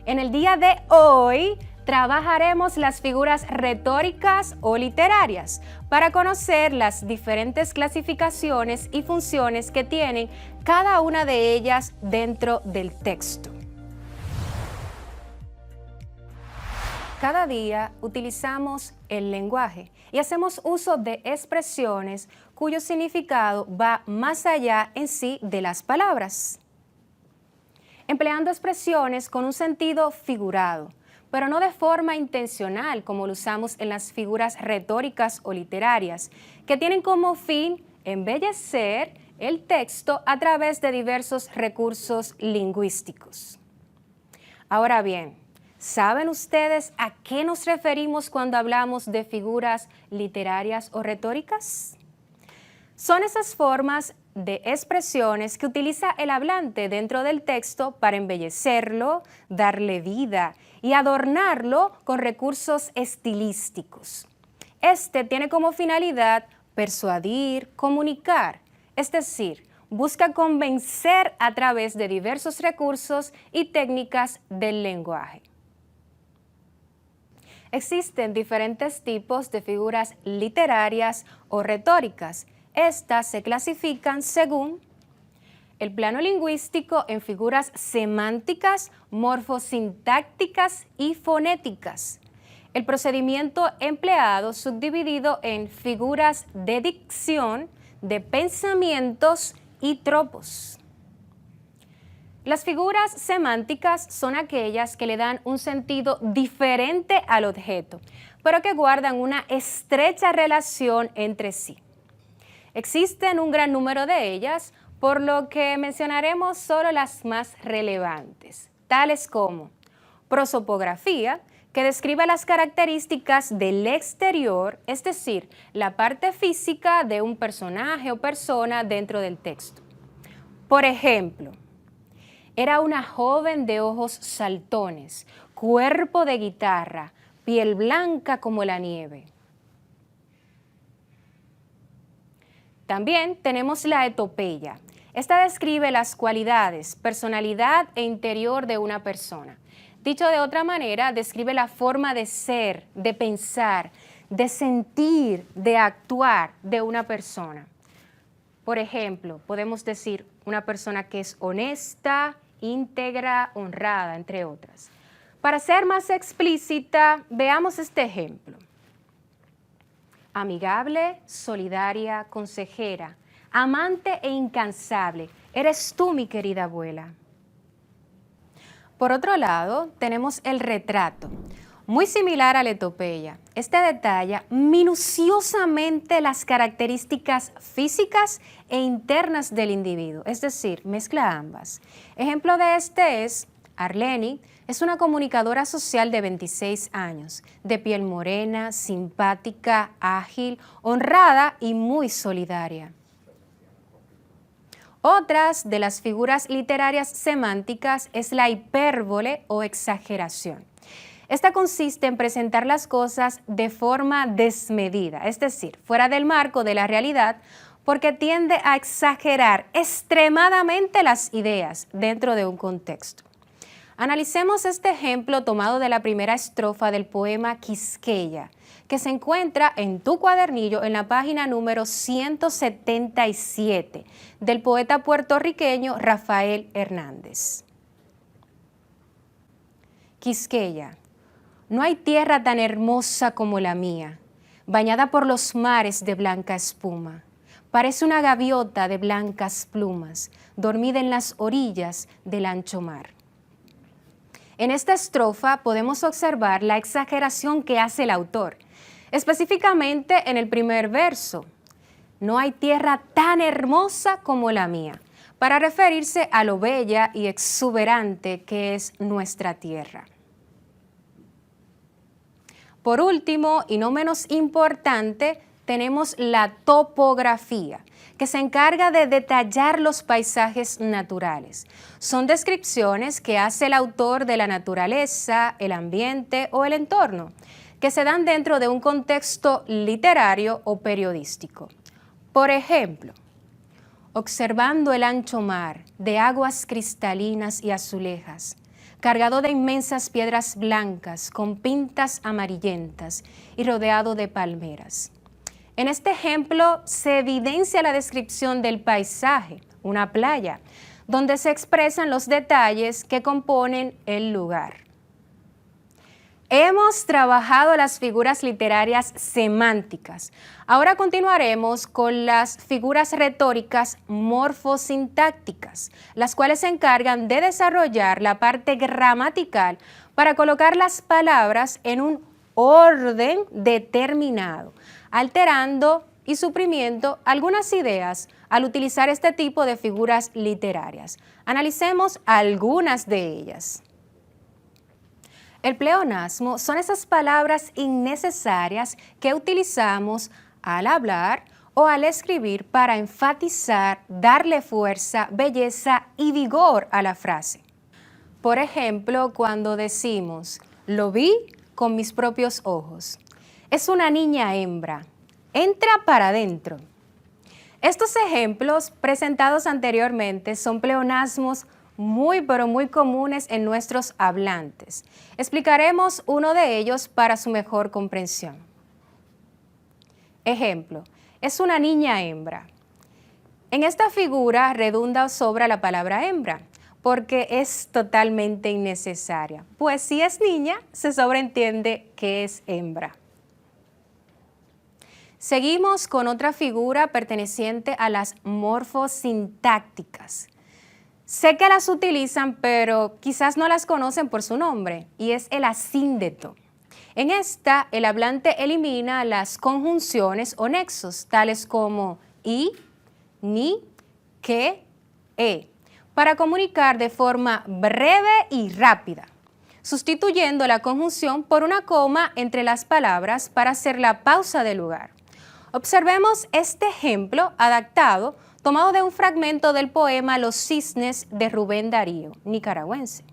En el día de hoy trabajaremos las figuras retóricas o literarias para conocer las diferentes clasificaciones y funciones que tienen cada una de ellas dentro del texto. Cada día utilizamos el lenguaje y hacemos uso de expresiones cuyo significado va más allá en sí de las palabras, empleando expresiones con un sentido figurado, pero no de forma intencional como lo usamos en las figuras retóricas o literarias, que tienen como fin embellecer el texto a través de diversos recursos lingüísticos. Ahora bien, ¿saben ustedes a qué nos referimos cuando hablamos de figuras literarias o retóricas? Son esas formas de expresiones que utiliza el hablante dentro del texto para embellecerlo, darle vida y adornarlo con recursos estilísticos. Este tiene como finalidad persuadir, comunicar, es decir, busca convencer a través de diversos recursos y técnicas del lenguaje. Existen diferentes tipos de figuras literarias o retóricas. Estas se clasifican según el plano lingüístico en figuras semánticas, morfosintácticas y fonéticas. El procedimiento empleado subdividido en figuras de dicción, de pensamientos y tropos. Las figuras semánticas son aquellas que le dan un sentido diferente al objeto, pero que guardan una estrecha relación entre sí. Existen un gran número de ellas, por lo que mencionaremos solo las más relevantes, tales como prosopografía, que describe las características del exterior, es decir, la parte física de un personaje o persona dentro del texto. Por ejemplo, era una joven de ojos saltones, cuerpo de guitarra, piel blanca como la nieve. También tenemos la etopeya. Esta describe las cualidades, personalidad e interior de una persona. Dicho de otra manera, describe la forma de ser, de pensar, de sentir, de actuar de una persona. Por ejemplo, podemos decir una persona que es honesta, íntegra, honrada, entre otras. Para ser más explícita, veamos este ejemplo. Amigable, solidaria, consejera, amante e incansable. Eres tú, mi querida abuela. Por otro lado, tenemos el retrato, muy similar a la etopeya. Este detalla minuciosamente las características físicas e internas del individuo, es decir, mezcla ambas. Ejemplo de este es Arleni. Es una comunicadora social de 26 años, de piel morena, simpática, ágil, honrada y muy solidaria. Otras de las figuras literarias semánticas es la hipérbole o exageración. Esta consiste en presentar las cosas de forma desmedida, es decir, fuera del marco de la realidad, porque tiende a exagerar extremadamente las ideas dentro de un contexto. Analicemos este ejemplo tomado de la primera estrofa del poema Quisqueya, que se encuentra en tu cuadernillo en la página número 177 del poeta puertorriqueño Rafael Hernández. Quisqueya. No hay tierra tan hermosa como la mía, bañada por los mares de blanca espuma. Parece una gaviota de blancas plumas, dormida en las orillas del ancho mar. En esta estrofa podemos observar la exageración que hace el autor, específicamente en el primer verso. No hay tierra tan hermosa como la mía, para referirse a lo bella y exuberante que es nuestra tierra. Por último, y no menos importante, tenemos la topografía, que se encarga de detallar los paisajes naturales. Son descripciones que hace el autor de la naturaleza, el ambiente o el entorno, que se dan dentro de un contexto literario o periodístico. Por ejemplo, observando el ancho mar de aguas cristalinas y azulejas, cargado de inmensas piedras blancas con pintas amarillentas y rodeado de palmeras. En este ejemplo se evidencia la descripción del paisaje, una playa, donde se expresan los detalles que componen el lugar. Hemos trabajado las figuras literarias semánticas. Ahora continuaremos con las figuras retóricas morfosintácticas, las cuales se encargan de desarrollar la parte gramatical para colocar las palabras en un orden determinado, alterando y suprimiendo algunas ideas al utilizar este tipo de figuras literarias. Analicemos algunas de ellas. El pleonasmo son esas palabras innecesarias que utilizamos al hablar o al escribir para enfatizar, darle fuerza, belleza y vigor a la frase. Por ejemplo, cuando decimos, lo vi con mis propios ojos. Es una niña hembra. Entra para adentro. Estos ejemplos presentados anteriormente son pleonasmos muy comunes en nuestros hablantes. Explicaremos uno de ellos para su mejor comprensión. Ejemplo, es una niña hembra. En esta figura redunda o sobra la palabra hembra, porque es totalmente innecesaria, pues si es niña, se sobreentiende que es hembra. Seguimos con otra figura perteneciente a las morfosintácticas. Sé que las utilizan, pero quizás no las conocen por su nombre, y es el asíndeto. En esta, el hablante elimina las conjunciones o nexos, tales como y, ni, que, para comunicar de forma breve y rápida, sustituyendo la conjunción por una coma entre las palabras para hacer la pausa de lugar. Observemos este ejemplo adaptado tomado de un fragmento del poema Los Cisnes de Rubén Darío, nicaragüense.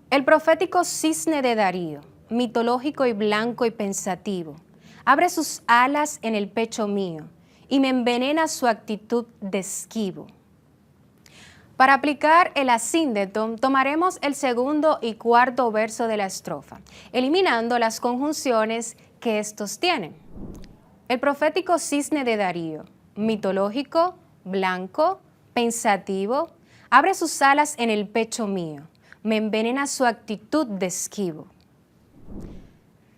El profético cisne de Darío, mitológico y blanco y pensativo, abre sus alas en el pecho mío y me envenena su actitud de esquivo. Para aplicar el asíndeto, tomaremos el segundo y cuarto verso de la estrofa, eliminando las conjunciones que estos tienen. El profético cisne de Darío, mitológico, blanco, pensativo, abre sus alas en el pecho mío, me envenena su actitud de esquivo.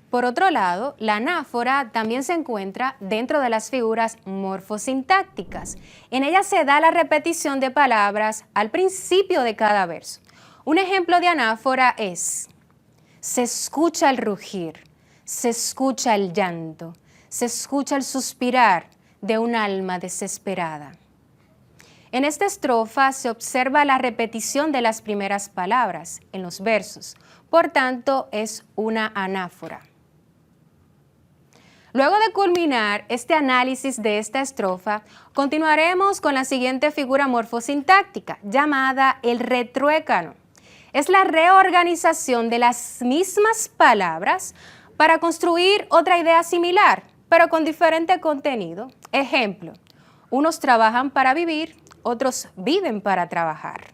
Por otro lado, la anáfora también se encuentra dentro de las figuras morfosintácticas. En ella se da la repetición de palabras al principio de cada verso. Un ejemplo de anáfora es, se escucha el rugir, se escucha el llanto, se escucha el suspirar de un alma desesperada. En esta estrofa se observa la repetición de las primeras palabras en los versos, por tanto es una anáfora. Luego de culminar este análisis de esta estrofa, continuaremos con la siguiente figura morfosintáctica, llamada el retruécano. Es la reorganización de las mismas palabras para construir otra idea similar, pero con diferente contenido. Ejemplo, unos trabajan para vivir, otros viven para trabajar.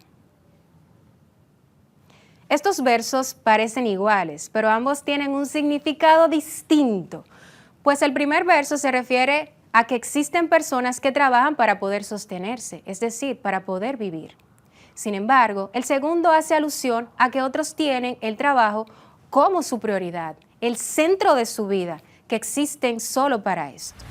Estos versos parecen iguales, pero ambos tienen un significado distinto, pues el primer verso se refiere a que existen personas que trabajan para poder sostenerse, es decir, para poder vivir. Sin embargo, el segundo hace alusión a que otros tienen el trabajo como su prioridad, el centro de su vida, que existen solo para esto.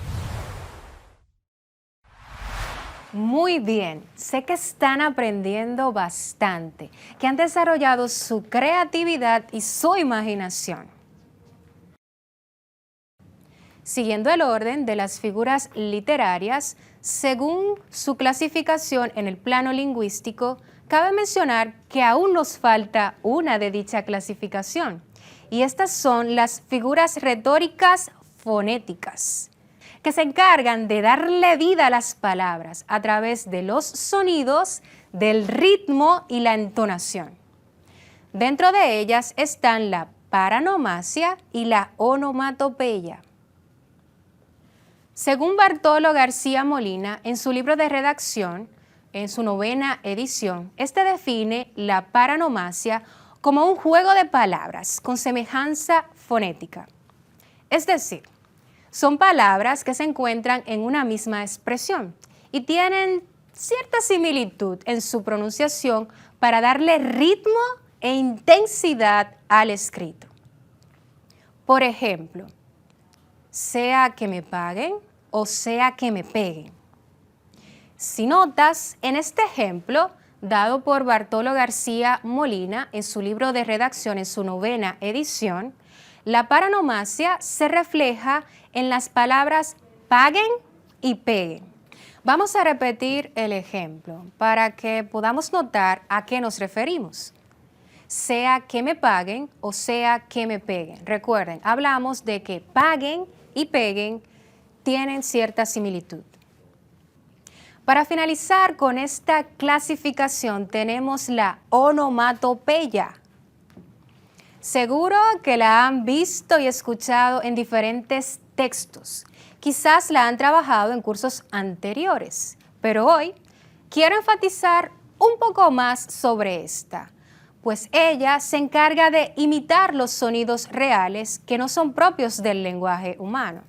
Muy bien, sé que están aprendiendo bastante, que han desarrollado su creatividad y su imaginación. Siguiendo el orden de las figuras literarias, según su clasificación en el plano lingüístico, cabe mencionar que aún nos falta una de dicha clasificación, y estas son las figuras retóricas fonéticas, que se encargan de darle vida a las palabras a través de los sonidos, del ritmo y la entonación. Dentro de ellas están la paranomasia y la onomatopeya. Según Bartolo García Molina, en su libro de redacción, en su 9ª edición, este define la paranomasia como un juego de palabras con semejanza fonética. Es decir, son palabras que se encuentran en una misma expresión y tienen cierta similitud en su pronunciación para darle ritmo e intensidad al escrito. Por ejemplo, sea que me paguen o sea que me peguen. Si notas, en este ejemplo, dado por Bartolo García Molina en su libro de redacción en su 9ª edición, la paranomasia se refleja en las palabras paguen y peguen. Vamos a repetir el ejemplo para que podamos notar a qué nos referimos. Sea que me paguen o sea que me peguen. Recuerden, hablamos de que paguen y peguen tienen cierta similitud. Para finalizar con esta clasificación tenemos la onomatopeya. Seguro que la han visto y escuchado en diferentes textos. Quizás la han trabajado en cursos anteriores, pero hoy quiero enfatizar un poco más sobre esta, pues ella se encarga de imitar los sonidos reales que no son propios del lenguaje humano.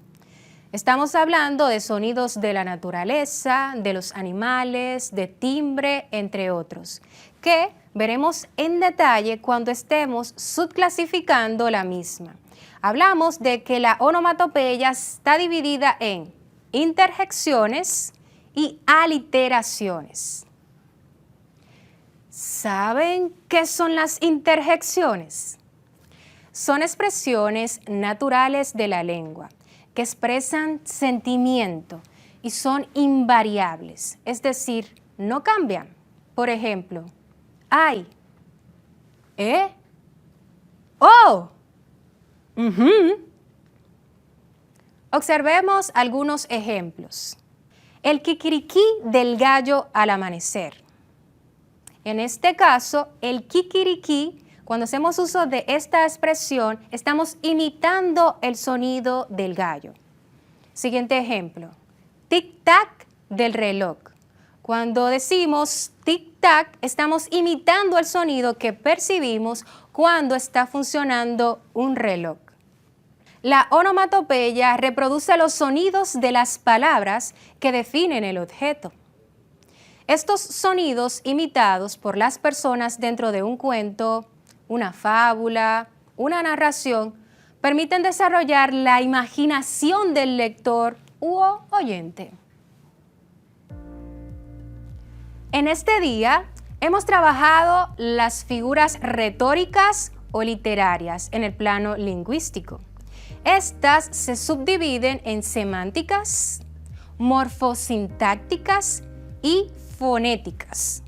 Estamos hablando de sonidos de la naturaleza, de los animales, de timbre, entre otros, que veremos en detalle cuando estemos subclasificando la misma. Hablamos de que la onomatopeya está dividida en interjecciones y aliteraciones. ¿Saben qué son las interjecciones? Son expresiones naturales de la lengua que expresan sentimiento y son invariables, es decir, no cambian. Por ejemplo, ay, oh, Observemos algunos ejemplos. El kikiriki del gallo al amanecer. En este caso, el kikiriki, cuando hacemos uso de esta expresión, estamos imitando el sonido del gallo. Siguiente ejemplo, tic-tac del reloj. Cuando decimos tic-tac, estamos imitando el sonido que percibimos cuando está funcionando un reloj. La onomatopeya reproduce los sonidos de las palabras que definen el objeto. Estos sonidos imitados por las personas dentro de un cuento, una fábula, una narración, permiten desarrollar la imaginación del lector u oyente. En este día hemos trabajado las figuras retóricas o literarias en el plano lingüístico. Estas se subdividen en semánticas, morfosintácticas y fonéticas.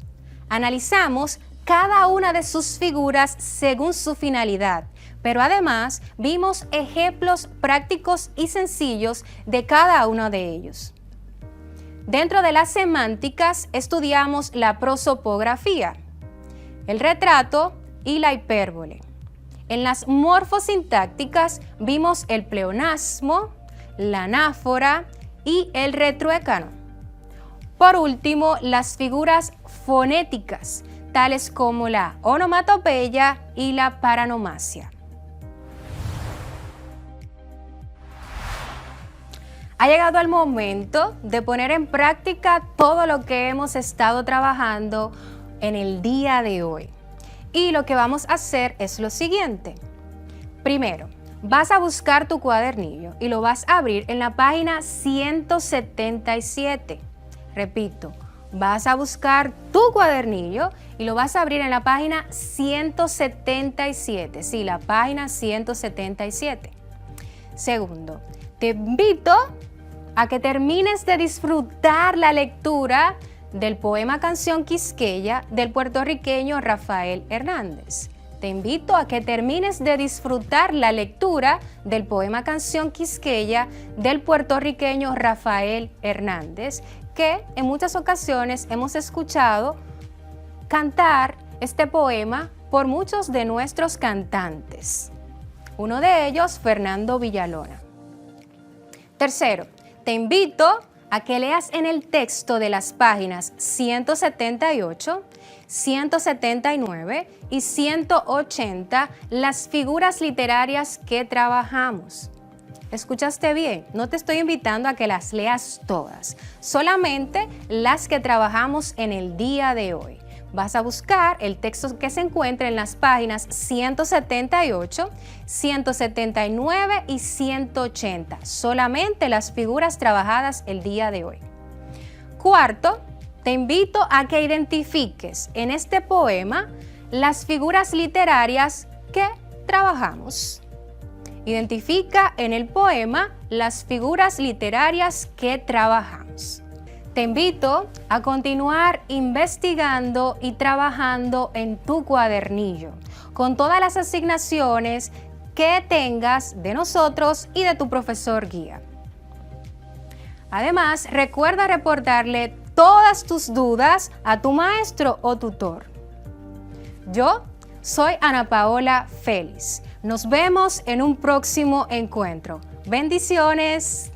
Analizamos cada una de sus figuras según su finalidad, pero además vimos ejemplos prácticos y sencillos de cada uno de ellos. Dentro de las semánticas estudiamos la prosopografía, el retrato y la hipérbole. En las morfosintácticas vimos el pleonasmo, la anáfora y el retruécano. Por último, las figuras fonéticas, tales como la onomatopeya y la paranomasia. Ha llegado el momento de poner en práctica todo lo que hemos estado trabajando en el día de hoy. Y lo que vamos a hacer es lo siguiente. Primero, vas a buscar tu cuadernillo y lo vas a abrir en la página 177. Repito, vas a buscar tu cuadernillo y lo vas a abrir en la página 177. Sí, la página 177. Segundo, te invito a que termines de disfrutar la lectura del poema Canción Quisqueya del puertorriqueño Rafael Hernández. Te invito a que termines de disfrutar la lectura del poema Canción Quisqueya del puertorriqueño Rafael Hernández, que en muchas ocasiones hemos escuchado cantar este poema por muchos de nuestros cantantes. Uno de ellos, Fernando Villalona. Tercero, te invito a que leas en el texto de las páginas 178, 179 y 180 las figuras literarias que trabajamos. ¿Escuchaste bien? No te estoy invitando a que las leas todas, solamente las que trabajamos en el día de hoy. Vas a buscar el texto que se encuentra en las páginas 178, 179 y 180, solamente las figuras trabajadas el día de hoy. Cuarto, te invito a que identifiques en este poema las figuras literarias que trabajamos. Identifica en el poema las figuras literarias que trabajamos. Te invito a continuar investigando y trabajando en tu cuadernillo con todas las asignaciones que tengas de nosotros y de tu profesor guía. Además, recuerda reportarle todas tus dudas a tu maestro o tutor. Yo soy Ana Paola Félix. Nos vemos en un próximo encuentro. Bendiciones.